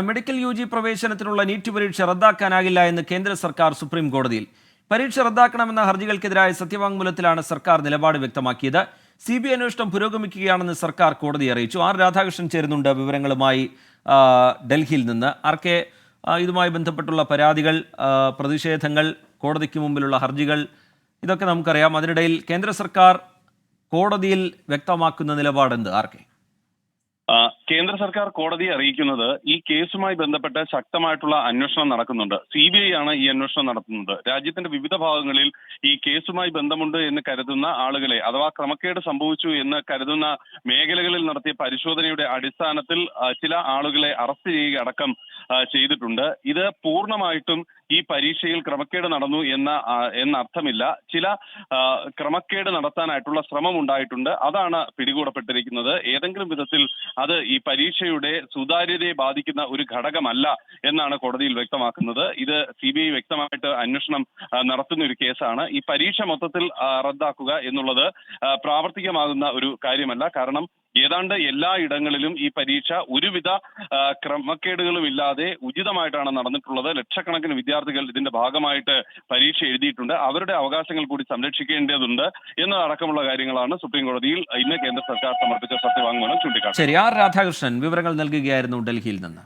Medical UG പ്രവേശനത്തിനുള്ള NEET പരീക്ഷ റദ്ദാക്കാനാകില്ല എന്ന് കേന്ദ്ര സർക്കാർ സുപ്രീം കോടതിയിൽ. പരീക്ഷ റദ്ദാക്കണമെന്ന ഹർജികൾക്കെതിരായ സത്യവാങ്മൂലത്തിലാണ് സർക്കാർ നിലപാട് വ്യക്തമാക്കിയത്. CBI അന്വേഷണം പുരോഗമിക്കുകയാണെന്ന് സർക്കാർ കോടതിയെ അറിയിച്ചു. ആർ രാധാകൃഷ്ണൻ ചേരുന്നുണ്ട് വിവരങ്ങളുമായി ഡൽഹിയിൽ നിന്ന്. ആർക്കെ, ഇതുമായി ബന്ധപ്പെട്ടുള്ള പരാതികൾ, പ്രതിഷേധങ്ങൾ, കോടതിക്ക് മുമ്പിലുള്ള ഹർജികൾ, ഇതൊക്കെ നമുക്കറിയാം. അതിനിടയിൽ കേന്ദ്ര സർക്കാർ കോടതിയിൽ വ്യക്തമാക്കുന്ന നിലപാടെന്ത്? ആർക്കെ? കേന്ദ്ര സർക്കാർ കോടതിയെ അറിയിക്കുന്നത് ഈ കേസുമായി ബന്ധപ്പെട്ട് ശക്തമായിട്ടുള്ള അന്വേഷണം നടക്കുന്നുണ്ട്. CBI ആണ് ഈ അന്വേഷണം നടത്തുന്നത്. രാജ്യത്തിന്റെ വിവിധ ഭാഗങ്ങളിൽ ഈ കേസുമായി ബന്ധമുണ്ട് എന്ന് കരുതുന്ന ആളുകളെ, അഥവാ ക്രമക്കേട് സംഭവിച്ചു എന്ന് കരുതുന്ന മേഖലകളിൽ നടത്തിയ പരിശോധനയുടെ അടിസ്ഥാനത്തിൽ ചില ആളുകളെ അറസ്റ്റ് ചെയ്യുക അടക്കം ചെയ്തിട്ടുണ്ട്. ഇത് പൂർണ്ണമായിട്ടും ഈ പരീക്ഷയിൽ ക്രമക്കേട് നടന്നു എന്നർത്ഥമില്ല. ചില ക്രമക്കേട് നടത്താനായിട്ടുള്ള ശ്രമം ഉണ്ടായിട്ടുണ്ട്. അതാണ് പിടികൂടപ്പെട്ടിരിക്കുന്നത്. ഏതെങ്കിലും വിധത്തിൽ അത് ഈ പരീക്ഷയുടെ സുതാര്യതയെ ബാധിക്കുന്ന ഒരു ഘടകമല്ല എന്നാണ് കോടതിയിൽ വ്യക്തമാക്കുന്നത്. ഇത് CBI വ്യക്തമായിട്ട് അന്വേഷണം നടത്തുന്ന ഒരു കേസാണ്. ഈ പരീക്ഷ മൊത്തത്തിൽ റദ്ദാക്കുക എന്നുള്ളത് പ്രാവർത്തികമാകുന്ന ഒരു കാര്യമല്ല. കാരണം ഏതാണ്ട് എല്ലാ ഇടങ്ങളിലും ഈ പരീക്ഷ ഒരുവിധ ക്രമക്കേടുകളും ഇല്ലാതെ ഉചിതമായിട്ടാണ് നടന്നിട്ടുള്ളത്. ലക്ഷക്കണക്കിന് വിദ്യാർത്ഥികൾ ഇതിന്റെ ഭാഗമായിട്ട് പരീക്ഷ എഴുതിയിട്ടുണ്ട്. അവരുടെ അവകാശങ്ങൾ കൂടി സംരക്ഷിക്കേണ്ടതുണ്ട് എന്നതടക്കമുള്ള കാര്യങ്ങളാണ് സുപ്രീം കോടതിയിൽ ഇന്ന് കേന്ദ്ര സർക്കാർ സമർപ്പിച്ച സത്യവാങ്മൂലം ചൂണ്ടിക്കാട്ടുന്നത്. ശരി, ആർ രാധാകൃഷ്ണൻ വിവരങ്ങൾ നൽകുകയായിരുന്നു ഡൽഹിയിൽ നിന്ന്.